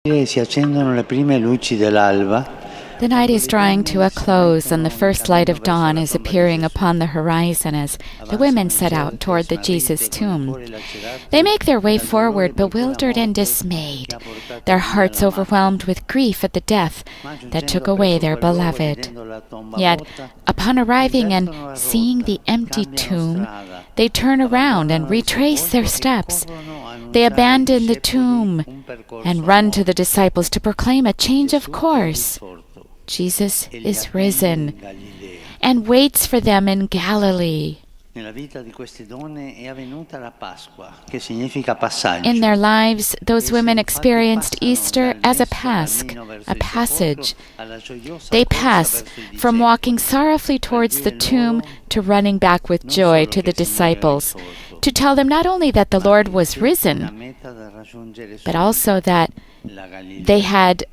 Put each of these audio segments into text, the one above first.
Si accendono le prime luci dell'alba. The night is drawing to a close, and the first light of dawn is appearing upon the horizon as the women set out toward the Jesus tomb. They make their way forward, bewildered and dismayed, their hearts overwhelmed with grief at the death that took away their beloved. Yet, upon arriving and seeing the empty tomb, they turn around and retrace their steps. They abandon the tomb and run to the disciples to proclaim a change of course. Jesus is risen and waits for them in Galilee. In their lives, those women experienced Easter as a passage. They pass from walking sorrowfully towards the tomb to running back with joy to the disciples, to tell them not only that the Lord was risen, but also that they had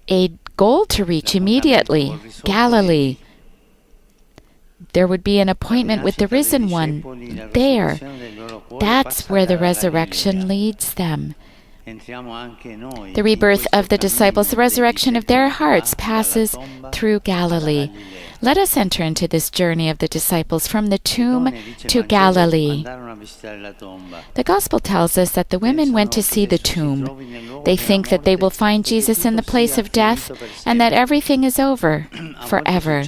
a goal to reach immediately, Galilee. There would be an appointment with the risen one there. That's where the resurrection leads them. The rebirth of the disciples, the resurrection of their hearts, passes through Galilee. Let us enter into this journey of the disciples from the tomb to Galilee. The Gospel tells us that the women went to see the tomb. They think that they will find Jesus in the place of death and that everything is over forever.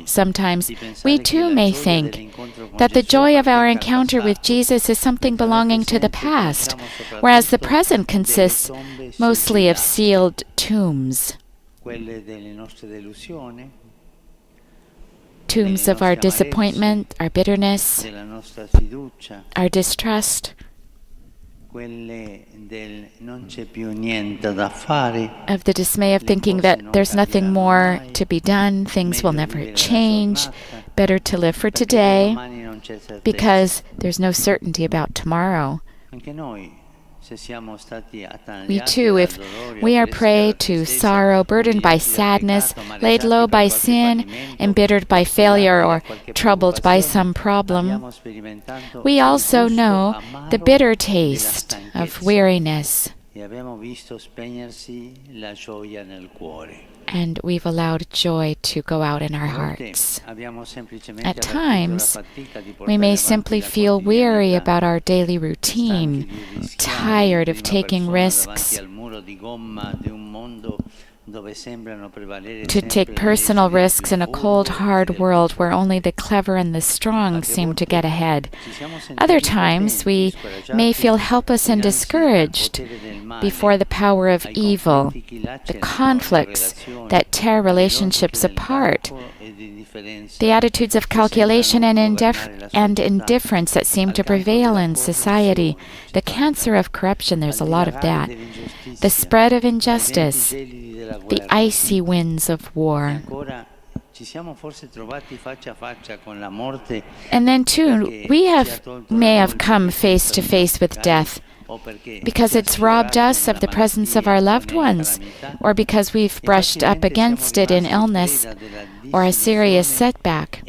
Sometimes we too may think that the joy of our encounter with Jesus is something belonging to the past, whereas the present consists mostly of sealed tombs. Tombs of our disappointment, our bitterness, our distrust, of the dismay of thinking that there's nothing more to be done, things will never change, better to live for today, because there's no certainty about tomorrow. We too, if we are prey to sorrow, burdened by sadness, laid low by sin, embittered by failure, or troubled by some problem, we also know the bitter taste of weariness. And we've allowed joy to go out in our hearts. At times, we may simply feel weary about our daily routine, tired of taking risks, to take personal risks in a cold, hard world where only the clever and the strong seem to get ahead. Other times, we may feel helpless and discouraged before the power of evil, the conflicts that tear relationships apart, the attitudes of calculation and indifference that seem to prevail in society, the cancer of corruption, there's a lot of that, the spread of injustice, the icy winds of war. And then too, we may have come face to face with death because it's robbed us of the presence of our loved ones, or because we've brushed up against it in illness or a serious setback.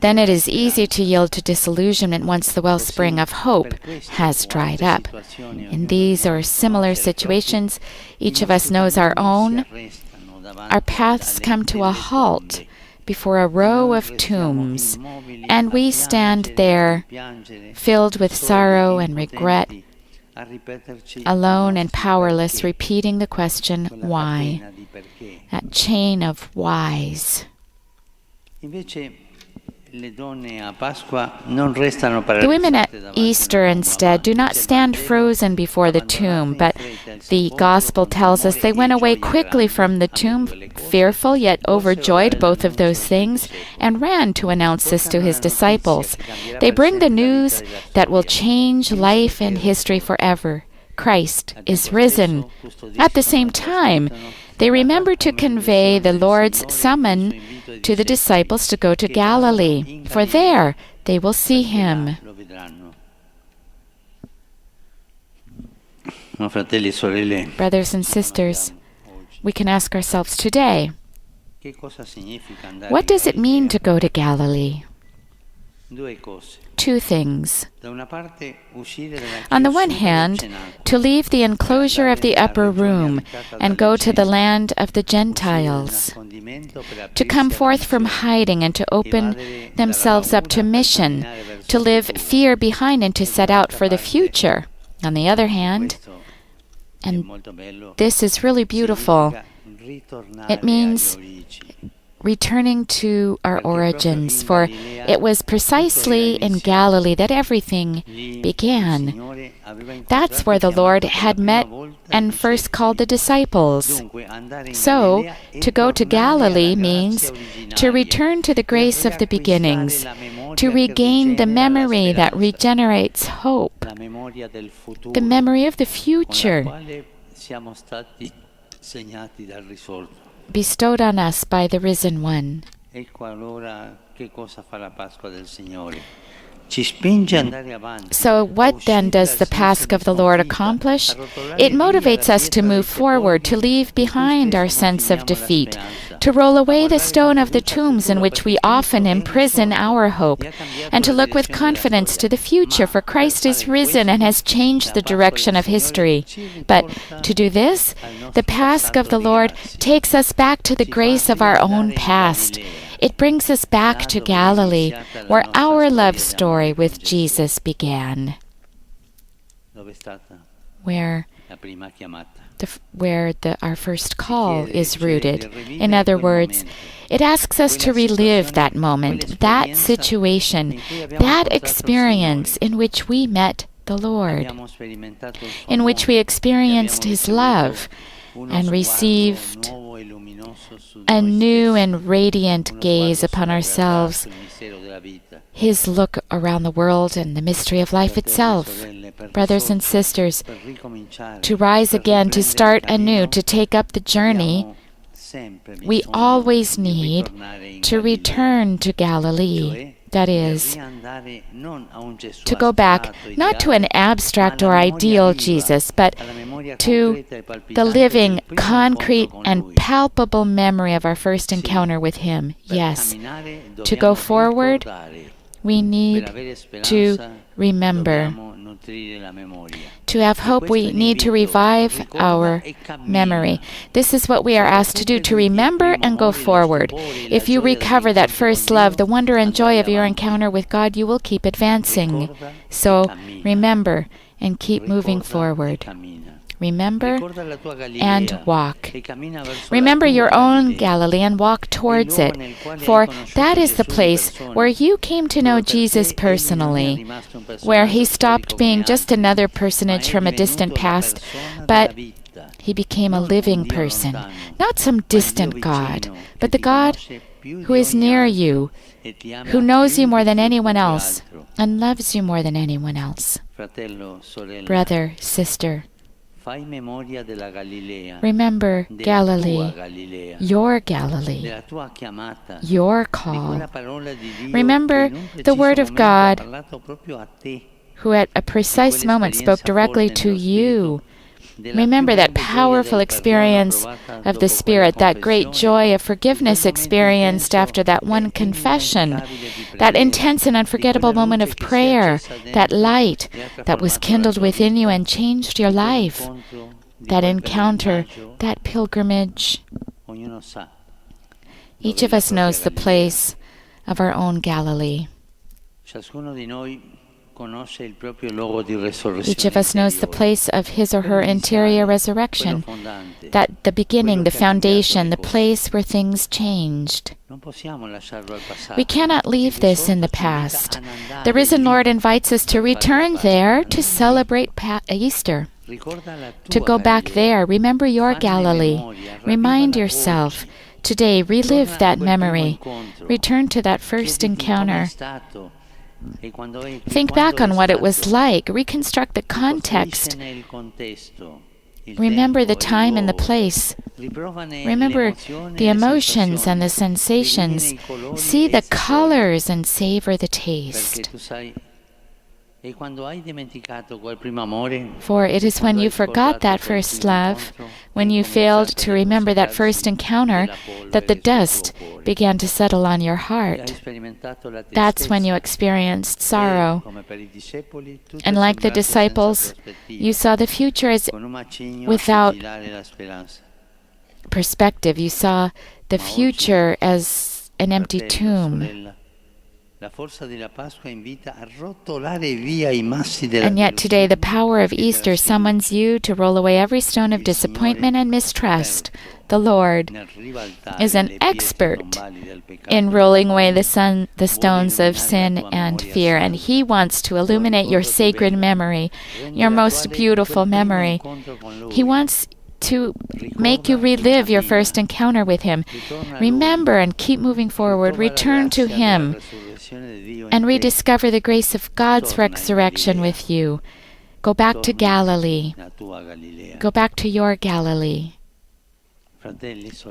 Then it is easy to yield to disillusionment once the wellspring of hope has dried up. In these or similar situations, each of us knows our own. Our paths come to a halt before a row of tombs, and we stand there filled with sorrow and regret, alone and powerless, repeating the question, why? That chain of whys. The women at Easter instead do not stand frozen before the tomb, but the Gospel tells us they went away quickly from the tomb, fearful yet overjoyed, both of those things, and ran to announce this to his disciples. They bring the news that will change life and history forever. Christ is risen. At the same time, they remember to convey the Lord's summon to the disciples to go to Galilee, for there they will see him. Brothers and sisters, we can ask ourselves today, what does it mean to go to Galilee? two things. Da una parte, uscire dalla On the one chiusura del hand, cenato, to leave the enclosure of the upper room and go to the land of the Gentiles, to come forth from hiding and to open themselves up to mission, to leave fear behind and to set out for the future. On the other hand, and this is really beautiful, it means returning to our origins, for it was precisely in Galilee that everything began. That's where the Lord had met and first called the disciples. So, to go to Galilee means to return to the grace of the beginnings, to regain the memory that regenerates hope, the memory of the future bestowed on us by the Risen One. So what then does the Pasch of the Lord accomplish? It motivates us to move forward, to leave behind our sense of defeat, to roll away the stone of the tombs in which we often imprison our hope, and to look with confidence to the future, for Christ is risen and has changed the direction of history. But to do this, the Pasch of the Lord takes us back to the grace of our own past. It brings us back to Galilee, where our love story with Jesus began, where our first call is rooted. In other words, it asks us to relive that moment, that situation, that experience in which we met the Lord, in which we experienced His love and received a new and radiant gaze upon ourselves, His look around the world and the mystery of life itself. Brothers and sisters, to rise again, to start anew, to take up the journey, we always need to return to Galilee. That is, to go back, not to an abstract or ideal Jesus, but to the living, concrete, and palpable memory of our first encounter with Him. Yes, to go forward, we need to remember. To have hope, we need to revive our memory. This is what we are asked to do, to remember and go forward. If you recover that first love, the wonder and joy of your encounter with God, you will keep advancing. So remember and keep moving forward. Remember and walk. Remember your own Galilee and walk towards it, for that is the place where you came to know Jesus personally, where He stopped being just another personage from a distant past, but He became a living person, not some distant God, but the God who is near you, who knows you more than anyone else, and loves you more than anyone else. Brother, sister, remember Galilee, your Galilee, your call. Remember the Word of God, who at a precise moment spoke directly to you. Remember that powerful experience of the Spirit, that great joy of forgiveness experienced after that one confession, that intense and unforgettable moment of prayer, that light that was kindled within you and changed your life, that encounter, that pilgrimage. Each of us knows the place of our own Galilee. Each of us knows the place of his or her interior resurrection, that the beginning, the foundation, the place where things changed. We cannot leave this in the past. The risen Lord invites us to return there to celebrate Easter, to go back there. Remember your Galilee. Remind yourself. Today, relive that memory. Return to that first encounter. Think back on what it was like. Reconstruct the context. Remember the time and the place. Remember the emotions and the sensations. See the colors and savor the taste. For it is when you forgot that first love, when you failed to remember that first encounter, that the dust began to settle on your heart. That's when you experienced sorrow. And like the disciples, you saw the future as without perspective. You saw the future as an empty tomb. And yet today the power of Easter summons you to roll away every stone of disappointment and mistrust. The Lord is an expert in rolling away the stones of sin and fear, and He wants to illuminate your sacred memory, your most beautiful memory. He wants to make you relive your first encounter with Him. Remember and keep moving forward. Return to Him and rediscover the grace of God's resurrection with you. Go back to Galilee. Go back to your Galilee. Brothers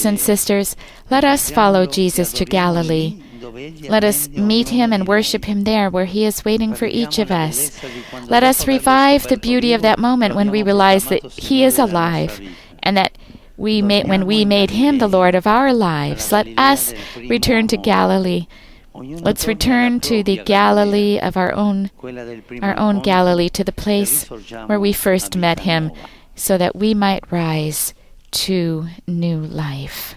and sisters, let us follow Jesus to Galilee. Let us meet Him and worship Him there where He is waiting for each of us. Let us revive the beauty of that moment when we realize that He is alive and that when we made Him the Lord of our lives. Let us return to Galilee. Let's return to the Galilee of our own Galilee, to the place where we first met Him, so that we might rise to new life.